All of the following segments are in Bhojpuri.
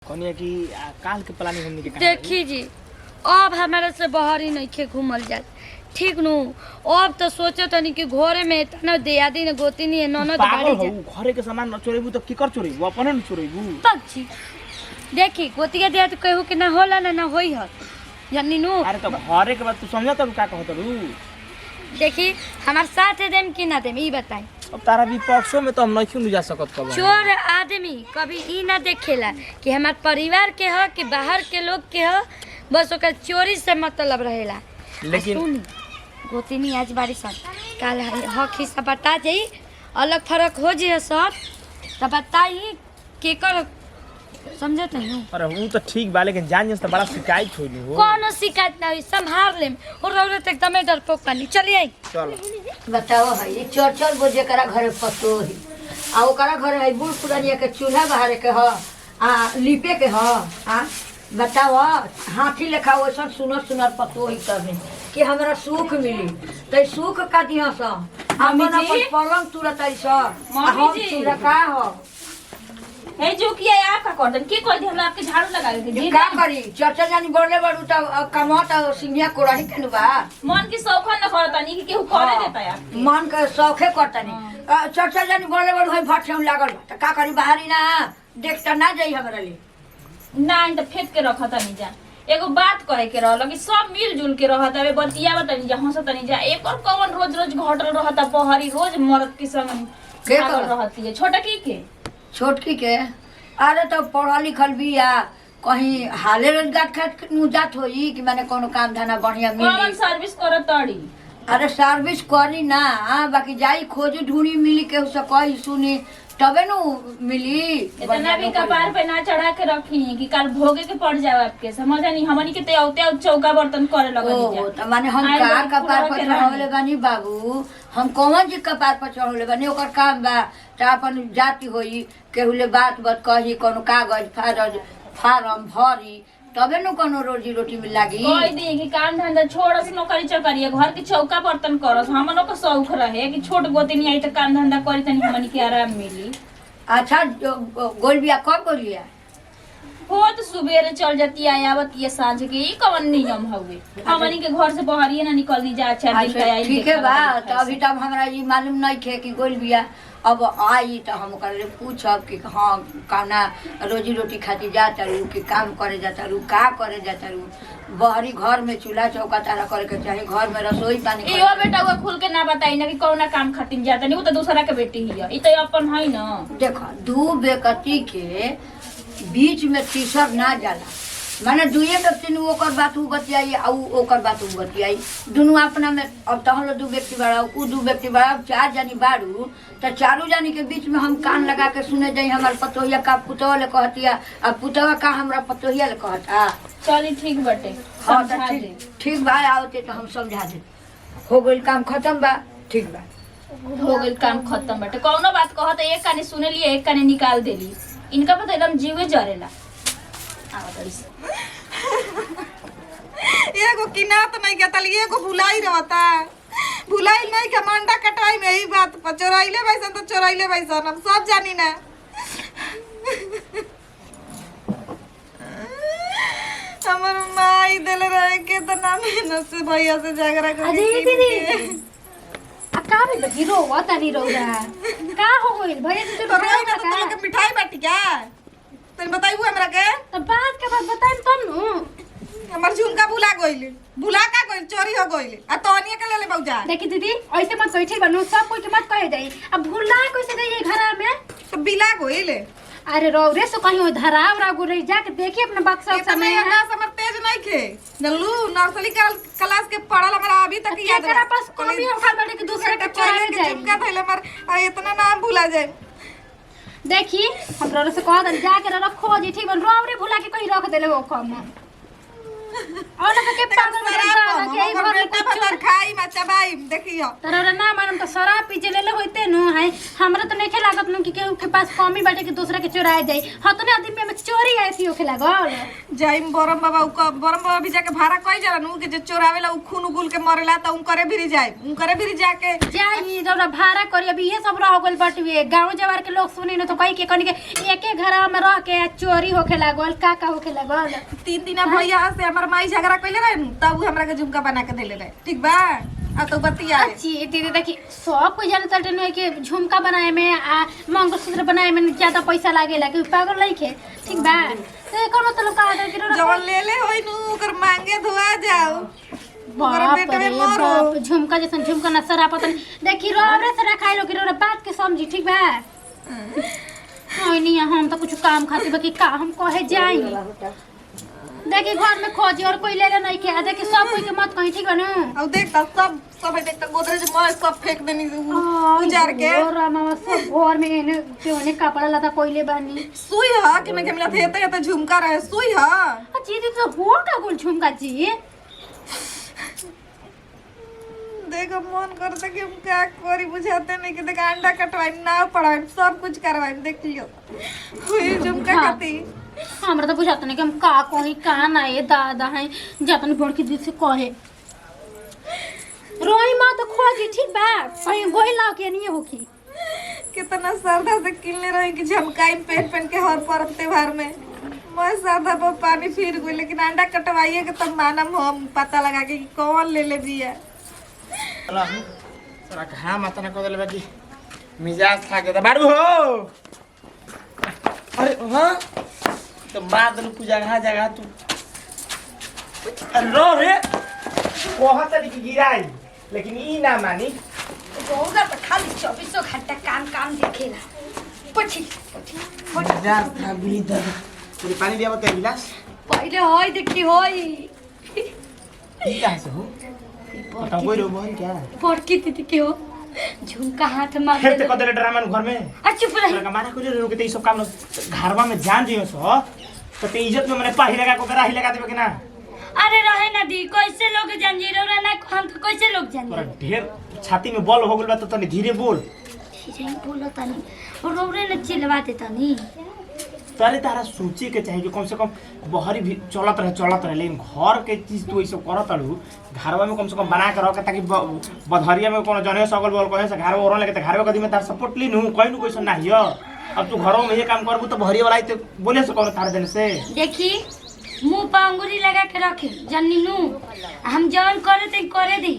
कनिया की काल के प्लानिंग हमने के देखी जी अब हमारे से बाहर ही नहीं खे घूमल जाए ठीक नु अब तो सोचे तनी कि घरे में इतना दियादी ने गोती नहीं है ननद बाड़ी जा घरे के सामान न चोरेबू तो की कर चोरेबू अपने न चोरेबू तब जी देखी गोतिया दिया तो कहू कि ना होला ना होई ह यानी नु अरे तो घरे के बात तू समझा तब का कहत रू देखी हमार साथ देम कि ना देम ई बताई अब तारा विपक्षों में तो हम नहीं जा सकत कब चोर आदमी कभी ई ना देखेला कि हमार परिवार के ह कि बाहर के लोग के ह बस ओकर चोरी से मतलब रहेला लेकिन गोतिनी आज बारी सन काल हक हिस्सा बता जाई अलग फर्क हो जे सब तब बताई के कर समझत नहीं अरे वो तो ठीक बा लेकिन जान जस तो बड़ा शिकायत होली हो कोनो शिकायत ना होई संभाल लेम और औरत एकदम डरपोक पानी चली आई चलो बताओ है ये चल गो जेकरा घरे पतो है आ ओकरा घरे है बूढ़ पुरानिया के चूल्हा बहारे के ह आ लिपे के ह आ बताओ हाथी लेखा वैसा सुनर पतो है तबे कि हमरा सुख मिली त सुख का दिया सा हम अपन पलंग तुरत है सा हम तुरा का हो हे जो किया आप का कर दन के कह दे हमरा आपके झाड़ू लगावे के जी का करी चर्चा जानी बोले बड़ू त कमात सिंहिया कोड़ाही के बा मन की शौखन न करता नहीं कि केहू करे देता यार मन के शौखे करतनी चर्चा जानी बोले बड़ू है भट से लागल बा त का करी बाहरी ना देखता ना जाई हमरा ले ना इन त फेंक के रखता नहीं जा एगो बात करे के रहल कि सब मिलजुल के रहता है बतिया बतानी जा हंसता नहीं जा एक और कौन रोज घटल रहता पहरी रोज मरद के संग के रहती है छोटा की के छोटकी के अरे तो पढ़ल लिखल भी या कहीं हाले रोजगार खात जात होई कि माने कोनो काम धंधा बढ़िया कौन मिली सर्विस करत तड़ी अरे सर्विस करी ना बाकी जाई खोजी ढूंढी मिली के से कही सुनी तबे नु मिली इतना भी कपार पे ना चढ़ा के रखी कि कल भोगे के पड़ जाए आपके समझ नहीं हमनी के ते चौका बर्तन करे लगनी ओ त माने हम का कपार पर चढ़ावले बानी बाबू हम कौन जी कपार पर चढ़ावले बानी ओकर काम बा त अपन जाति होई केहुले बात कही कोनो कागज फारम भरी तबे नु कोनो रोजी रोटी में लागी कोई दी कि काम धंधा छोड़स नौकरी चकरी घर के चौका बर्तन करस हमनो को शौक रहे कि छोट गोतिनी आई त काम धंधा करी तनी हमनी के आराम मिली अच्छा गोल बिया कब गोलिया हो तो सुबेरे चल जाती है आवती है सांझ के ई कवन नियम हवे हमनी के घर से बाहर ना निकलनी जा चार दिन के आई ठीक है बा तो अभी तब हमरा ये मालूम नहीं थे कि गोल बिया अब आई तो हम ओकरा पूछब कि हाँ काना रोजी रोटी खातिर जाता रू कि काम करे जाता रू का करे जाता रू बहरी घर में चूल्हा चौका तारा करे के चाहे घर में रसोई पानी इहो बेटा वो खुल के ना बताई ना कि कौना काम खातिर जाता नहीं वो तो दूसरा के बेटी ही है ई तो अपन है ना देखो दू बेकती के बीच में तीसर ना जाला माने दुए व्यक्ति ने ओकर बात उ बतियाई आ ओकर बात उ बतियाई दुनू अपना में अब तहलो दू व्यक्ति बड़ा उ दू व्यक्ति बड़ा चार जानी बाड़ू तो चारों जानी के बीच में हम कान लगा के सुने जाई हमार पतोहिया का पुतवा ले कहतिया आ पुतवा का हमरा पतोहिया ले कहता चली ठीक बटे हाँ समझा तो दे ठीक बा आवते तो हम समझा दे हो गइल काम खत्म बा ठीक बा हो गइल काम खत्म बटे कौनो बात कहत एक काने सुने लिए एक काने निकाल देली इनका पता एकदम जीवे जरेला एगो किनात नहीं के तली एगो भुलाई रहता भुलाई नहीं के मंडा कटाई में ही बात पर चोराइले बैसन तो चोराइले बैसन हम सब जानी ना हमर माई दिल रहे के तो ना मेहनत से भैया से झगड़ा कर अरे दीदी आ का भी बजी रोवा तनी रोरा का हो गइल भैया से तो रोई में तो लोग के मिठाई बाटी क्या तनी बताइबू हमरा के तो बात के बाद बताइम तब नु हमर झुमका भुला गइल भुला का गइल चोरी हो गइल आ तोनिए के ले ले बौजा देखी दीदी ऐसे मत कही ठीक बनू सब कोई के मत कहे जाई अब भूलना कैसे गई घर में तो बिला गइल अरे रौरे से कहीं धराव रागु रही जाके देखिए अपना बक्सा ये समय हमरा समर तेज नहीं खे जल्लू नर्सरी क्लास के पढ़ल हमरा अभी तक याद है पास कमी हो खा बड़े के दूसरे के चोरा ले जाए झुमका थैले मर इतना नाम भुला जाए देखी हम रौरे से कह दन जाके रखो जी ठीक बन रौरे भुला के कहीं रख देले वो कम और ना के पागल बना के ई घर में बेटा कुछ भतर खाई मा चबाई देखियो तोरा ना मानम तो शराब पी जे ले होइते नु है हमरा तो नहीं लागत नु कि केहू के पास कमी बाटे कि दूसरा के चुराए जाई हतने आदमी में चोरी ऐसी होखे लागल जाइम बरम बाबा भी जाके भाड़ा कई जरा नु के जे चोरावेला उ खून उगुल के मरेला त उनकरे भी जाए उनकरे भी जाके जाई जरा भाड़ा करी अभी ये सब रह गइल बाटे गांव जवार के लोग सुनी न तो कहीं के कनी के एके घर में रह के चोरी होखे लागल का होखे लागल 3 दिन भैया से हमर माई झगड़ा कइले रहे नु तब हमरा के झुमका बना के देले रहे ठीक बा आ तो बतिया अच्छी दीदी देखी सब कोई जाने तटे नहीं कि झुमका बनाए में आ मंगलसूत्र बनाए में ज्यादा पैसा लागेला कि पागल लइके ठीक बा तो कोनो तो लोग का आदर कि जवन ले ले होई नु ओकर मांगे धोआ जाओ ओकर पेट में मरो बाप झुमका जैसन झुमका ना सरा पता नहीं देखी रोबरे से रखाई लो कि रो बात के समझी ठीक बा नहीं हम तो कुछ काम खातिर बाकी का हम कहे जाई देखी घर में खोजी और कोई ले ले नहीं के देखी सब कोई के मत कहीं ठीक बा ना अब देख सब है देख गोदरेज में सब फेंक देनी उजार के और मामा सब घर में ने केने कपड़ा लता कोइले बानी सुई ह कि मैं केमला थे त झुमका रहे सुई ह जी दी तो हो का गुल झुमका जी देखो मन करता कि हम क्या करी बुझाते नहीं कि देख अंडा कटवाई ना पड़ाई सब कुछ करवाई देख लियो हुई झुमका हाँ। कती हमरा तो बुझाता नहीं कि हम का कही का ना ये दादा है जतन गोड़ के दिल से कहे रोई माँ तो खोजी ठीक बा कहीं गोई लाओ के नहीं होगी कितना श्रद्धा से किनले रही कि झमकाई पहन के हर पर्व त्योहार में मैं श्रद्धा पर पानी फिर गई लेकिन अंडा कटवाइए के तब मानम हम पता लगा के कौन ले ले बिया सारा घाम आता ना कदल बाकी मिजाज खा के बाड़ू हो अरे हां तो बाद में पूजा कहां जगह तू रो रे बहुत तरी की गिराई लेकिन ई ना मानी होगा तो खाली 24 घंटा काम देखेला पछी मिजाज था भी दर पूरी पानी दिया बता गिलास पहले होई देखी होई ई कहां से हो पता कोई रो बहन क्या बड़की दीदी के हो झुमका हाथ मार फिर ते कदले ड्रामा घर में चुप रही का माना कोई रो के ई सब काम घरवा में जान दियो सो तो ते इज्जत में मने पाही लगा को राही लगा देबे कि ना अरे रहे ना दी कैसे लोग जंजीरो रहना हम तो कैसे लोग तोरा जाने ढेर छाती में बल हो गेल बा तो तनी धीरे बोल धीरे बोलो तनी और रोरे न चिल्ला देता नी तारे तारा सोचे के चाहिए कि कम से कम बहरी भी चलत रहे लेकिन घर के चीज तू ऐसे करत रहू घरवा में कम से कम बना के रख ताकि बधरिया में कोनो जने सगल बोल कहे से घर ओरन लेके घरवा कदी में तार सपोर्ट ली नु कोई नु कैसे नाही हो अब तू घरों में ये काम करबू तो बहरी वाला तो बोले से कोनो तार देने से देखी मुंह पर अंगूरी लगा के रखे जन्नी नु हम जौन करे दी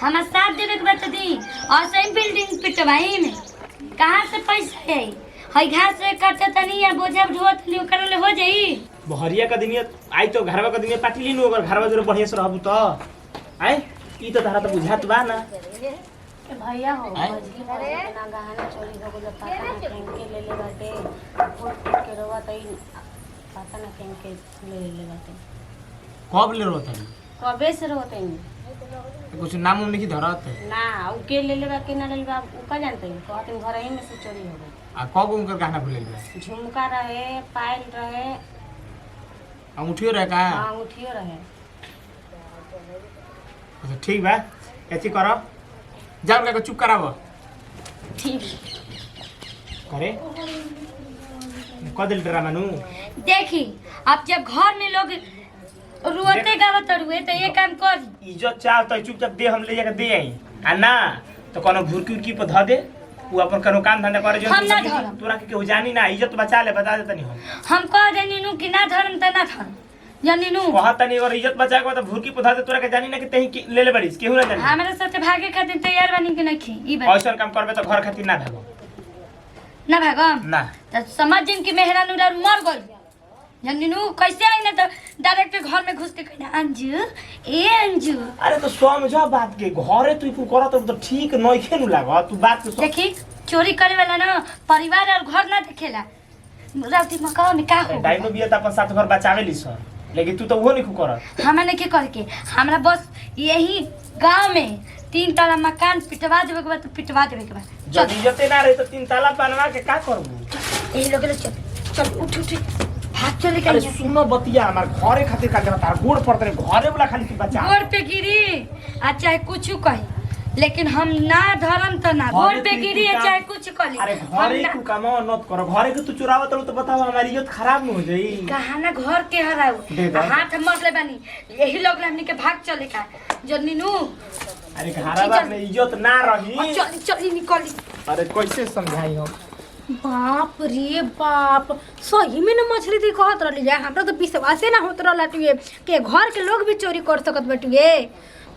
हमार साथ देवे के बात दी और सही बिल्डिंग पिटवाई में कहां से पैसा है हई घास से काटता तनी या बोझा ढोत लियो करले हो जाई बहरिया का दिन आई तो घरवा का दिन पाटी ली नु अगर घरवा जरूर बढ़िया से रहबू तो आई ई तो तारा तो बुझात बा ना भैया हो अरे ना गहना चोरी हो गइल पता ना केंके ले ले बाटे फुट के रोवा तई पता ना केंके ले ले बाटे कब ले रोत है कबे से रोते कुछ नाम उम नहीं धरत ना उ के ले ले बा के ना ले ले बा उ का जानते कहते घर ही में से चोरी हो गई आ कब उनकर गहना भूल बा झुमका रहे पायल रहे अंगूठियो रहे का हां अंगूठियो रहे अच्छा ठीक बा ऐसी करो जाओ लगा चुप करावो ठीक करे कदल ड्रामा नु देखी अब जब घर में लोग रुआते गावत रुए तो ये काम कर इज्जत चाह तो चुपचाप दे हम ले जाके दे आई आ ना तो कोनो भुरकी उरकी पर ध दे वो अपन कोनो काम धंधा करे जो हम ना धरम। तोरा के केहू जानी ना इज्जत बचा ले बता दे तनी हम कह देनी नु कि ना धरम त ना धरम जानी नु कहत तनी और इज्जत बचा के तो भुरकी पर ध दे तोरा के जानी ना कि तही ले ले बड़ीस केहू ना जानी हमारे साथे भागे खातिर तैयार बनी कि नहीं ई बात ऐसा काम करबे तो घर खातिर ना भागो ना भागम ना त समझ जिन कि मेहरा नुरा मर गई जानी नु कैसे आई ना तो डायरेक्ट घर में घुस के कहना अंजू ए अंजू अरे तो समझ बात के घरे तू फू करत तो ठीक नइखे नु लाग तू बात के देखी चोरी करे वाला ना परिवार और घर ना देखेला राती मकान में का हो डाइनो बिया त अपन साथ घर बचावे ली सर लेकिन तू तो वो नहीं करत हमें नहीं के करके हमरा बस यही गांव में 3 ताला मकान पिटवा देवे के बाद तो पिटवा देवे के बाद जब इज्जते ना रही तो 3 ताला बनवा के का करबू यही लोग चल चल उठ उठ भाग चले अरे गई सुनो बतिया हमार घरे खातिर का देता गोड़ पड़ते घरे वाला खाली की बचा गोड़ पे गिरी आ चाहे कुछ कही लेकिन हम ना धरम त ना गोड़ पे गिरी है चाहे कुछ करी अरे घरे तू कमाओ नत करो घरे के तू चुरावत तो बताओ हमारी इज्जत खराब न हो जाई कहा ना घर के हराऊ दे दो। हाथ मर ले बानी यही लोग हमनी के भाग चले का जो नीनू अरे घरवा में इज्जत ना रही चली चली निकली अरे कैसे समझाई हम बाप रे बाप सही में ना मछली दी कहत रहली है हमरा तो विश्वासे ना होत रहला टुए के घर के लोग भी चोरी कर सकत बटुए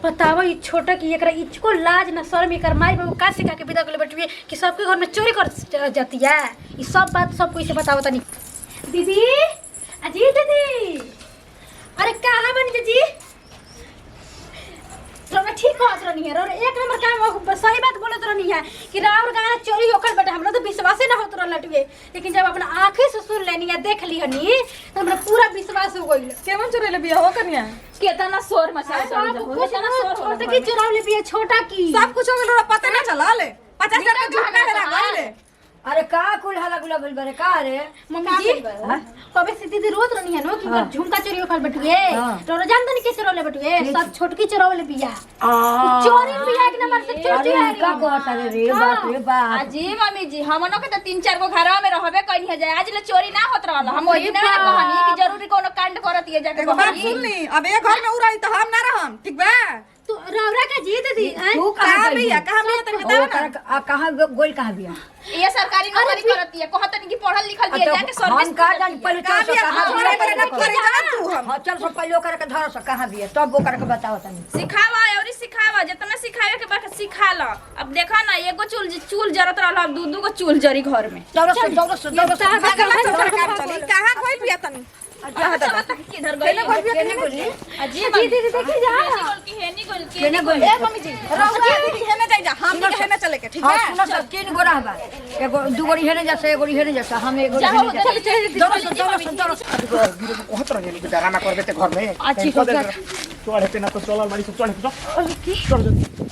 बतावा ई छोटा की एकरा इचको लाज ना शर्म एकर माई बाबू का सिखा के विदा कर बटुए कि सबके घर में चोरी कर जाती है ई सब बात सब कोई से बताओ तनी दीदी अजी दीदी अरे कहां बनी जी रोना ठीक बात रहनी है और एक नंबर काम सही बात बोलत रहनी है कि राउर गाना चोरी होकर बेटा हमरा तो विश्वास ही ना होत रहल लटुए लेकिन जब अपना आंखें से सुन लेनी है देख ली हनी तो हमरा पूरा विश्वास हो गइल केमन चोरेले बिया हो कन्या केतना शोर मचा चल जा केतना शोर हो छोटा की चुराव ले पिए छोटा की सब कुछ हो गेल पता ना चला ले 50,000 का झुमका हेरा गइले अरे का कुल हला गुला बोल बरे का रे मम्मी जी कबे से दीदी रोत रहनी है नो कि झुमका चोरी होकर बटुए तो जान तनी के चोरले बटुए सब छोटकी चोराव ले पिया चोरी पिया एक नंबर से चोरी अरे का कहता रे बाप रे बाप अजी मम्मी जी हमनो के तो 3-4 गो घरवा में रहबे कहीं है जाए आज ले चोरी ना होत रहल हम ओही ना कहनी कि जरूरी कोनो कांड करत ये जाके एगो बात बहनी सुन ली अब एक घर में उड़ाई तो हम ना रहम ठीक बा तो रावरा का जी दीदी तू कहां बिया तनी बता ना कहां गोल कहां बिया ये सरकारी नौकरी करती है कहत नहीं कि पढ़ल लिखल दिए जाके सर्विस हम का जान पहले का चल बिया कहां हमारे बारे में करे जान तू हम हां चल सब पहले ओकर के धर से कहां बिया तब ओकर के बताओ तनी सिखावा और सिखावा जितना सिखावे के बात सिखा ल अब देखा ना एगो चूल जरत रहल अब दू दू गो चूल जरी घर में दौड़ से कहां कोई बिया तनी किधर गई अजी दीदी देखी जा हेनी गोल की केने गोल ए मम्मी जी रहुआ दीदी हेने जाई जा हम भी हेने चले के ठीक हां है सुनो सब 3 गोरा बा एगो दू गोरी हेने जैसे एगो हेने जैसे हम एगो दौड़ से बहुत रहे नहीं डराना कर देते घर में अच्छी कहीं को दे चढ़े पे ना तो चल मारी सब चढ़े तो चढ़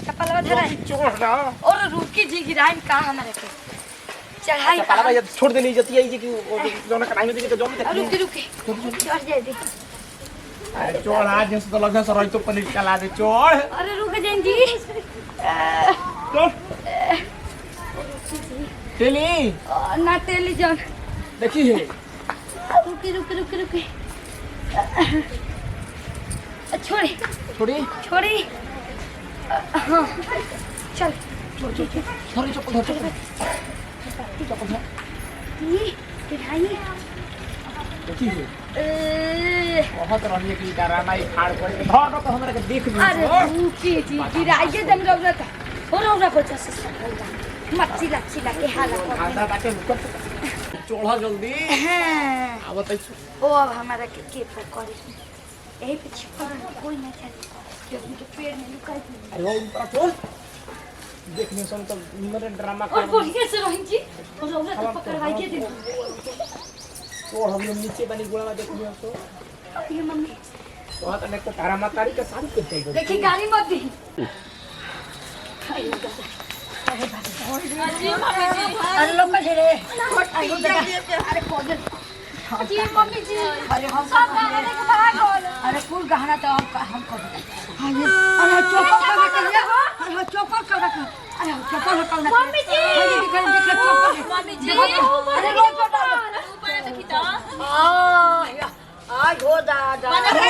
कपलवा धरा चढ़ ना और रुकी जी गिराई का हमारे के चढ़ाई पाला भाई छोड़ देनी जती है कि जोना कनाई में के जोन रुकी रुकी चढ़ जाए दी अरे चढ़ आज जैसे तो लगा सर तो पनीर चला दे चढ़ अरे रुक जाए जी चढ़ तेली ना तेली जान देखी है रुकी रुकी रुकी रुकी छोड़ी छोड़ी छोड़ी हाँ चल छोड़ी चप्पल धर चप्पल ये गिराई देखी है बहुत रही की डराना ही फाड़ पड़े धर ना तो हमरा के देख ली अरे रुकी जी गिराई दम रौरा का हो रौरा को जैसे मच्छी लच्छी लगे हाला आधा बाटे रुक चढ़ा जल्दी हां अब तक ओ अब हमारा के करे यही पे छिपा कोई नहीं था क्योंकि तो पेड़ में लुकाई थी अरे वो ऊपर चल देखने से तो मेरे ड्रामा और बढ़िया से रही जी और रौरा तो पकड़वाई के दे तो हम लोग नीचे बनी गोला में देखिए तो ये मम्मी तो तो एक तो तारा मातारी के साथ कर दे देखी गाड़ी मत दी अरे लोग में रे अरे कोदल जी मम्मी जी अरे हम सब गाने के भाग होल अरे फूल गहना तो हम कर अरे चोपर कर के अरे चोपर कर के अरे चोपर कर के मम्मी जी मम्मी जी अरे रो चोपर ऊपर देखी तो आज हो दादा अरे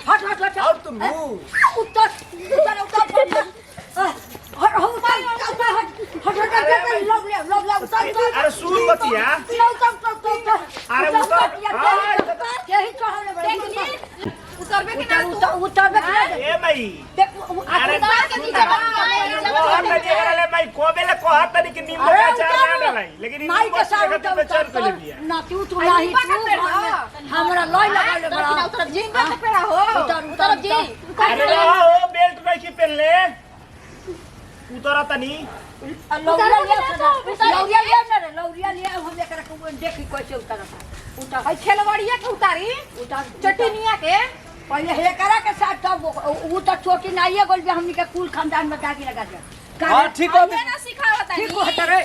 हट हट हट और तुम उतर अरे सुन बतिया अरे ए भाई अरे भाई कोबेले को हाथ तनी के नींबू का अचार ना डालाई लेकिन माई के साथ पे चल कर लिया ना तू नहीं हमरा लई लगा ले बड़ा उतर जी पे पेड़ा हो उतर जी अरे रहो बेल्ट नहीं की पहन ले उतरा तनी लौरिया लिया ना रे लौरिया लिया हम एकरा को देखी कैसे उतरता उतर आई खेलवाड़िया के उतारी उतर चटनिया के पहले हेकरा के साथ तब उ त छोटी नाइए गोल हमनी के कुल खानदान में दागी लगा दे हां ठीक हो ना सिखावत ठीक हो रे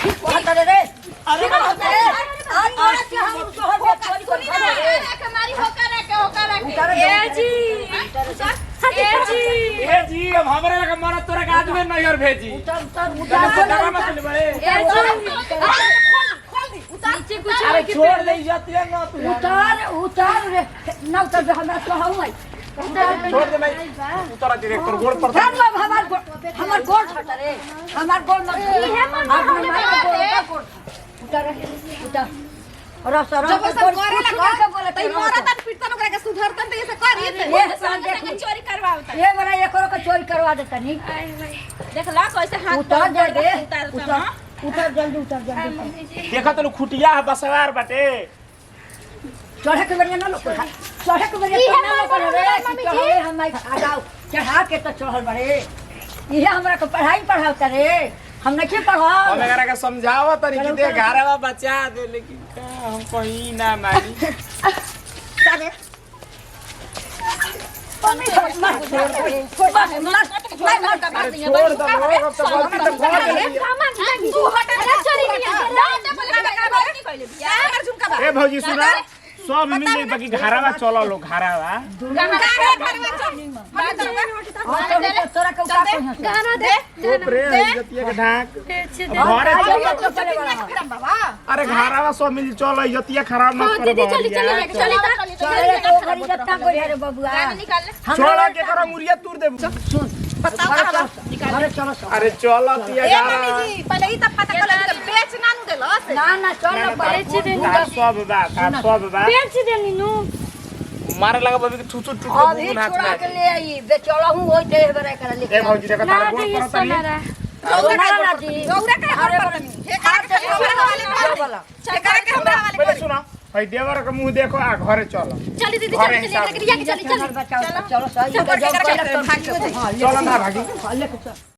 कहत रे रे अरे आज मारा के हम तोहर के चोरी कर हमारी होकर उतार ए जी ए जी अब हमरा लगा मरत तोरा के आदमी नहीं और भेजी डरा मत ले बड़े नीचे कुछ अरे छोड़ दे इज्जतिया ना तू उतार रे ना उतार दे हमरा कहऊ है छोड़ दे भाई उतारा डायरेक्टर गोड़ पर ध्यान बाब हमार गोड़ फटा रे हमार गोड़ मत है मन उतार उतार रस जब सब करे लगा बोले तई मरतन पिटतन ओकरा के सुधरतन त ऐसे करी त चोरी करवावता ये बड़ा एकरो के चोरी करवा देता नी देखला कैसे हाथ उतार दे दे उतार उतार जल्दी देखा तो खुटिया है बसवार बाटे चढ़े के बढ़िया ना लोग चढ़े के बढ़िया तो ना लोग रे चढ़े हम आगाओ चढ़ा के तो चढ़ल बड़े ये हमरा के पढ़ाई पढ़ावता रे हम नहीं पढ़ाओ हम एकरा के समझावा तनी कि दे घरवा बचा दे लेकिन का हम कहीं ना मारी सारे छोड़ दो अब तो गलती तो कर ए भौजी सुना सब मिल जाई बाकी घरवा चलो लो घरवा तोरा के उठा के गाना दे चुप रे इज्जतिया के ढाक घरे चलो अरे घरवा सब मिल चलो इज्जतिया खराब मत कर दीदी चली चले तो गरी जत्ता कोई रे बबुआ छोड़ा के करो मुरिया तूर दे सुन अरे चलो अरे चलो तिया ए घरवा मम्मी जी पहले ई त पता कर बेच ना नु देलस ना चलो बेच दे सब बा बेच दे नीनू मारे लगा बबी के ठुसु टुकड़े अभी मुंह नाच छोड़ा में के ले आई बेचौड़ा हूं होई दे बरे कर ले ए भौजी देखा ना तारा दे गोड़ ये पर तनी सोनारा ना जी गौरा के हर पर में हे करा के हमरा वाले बोला करा के हमरा वाले पहले सुना भाई देवर के मुंह देखो आ घरे चलो चली दीदी घरे चली हिसाब चलो सही चल, जब चल, पहले चल, तो भागी हो जाए। हां चलो ना भागी लेके चल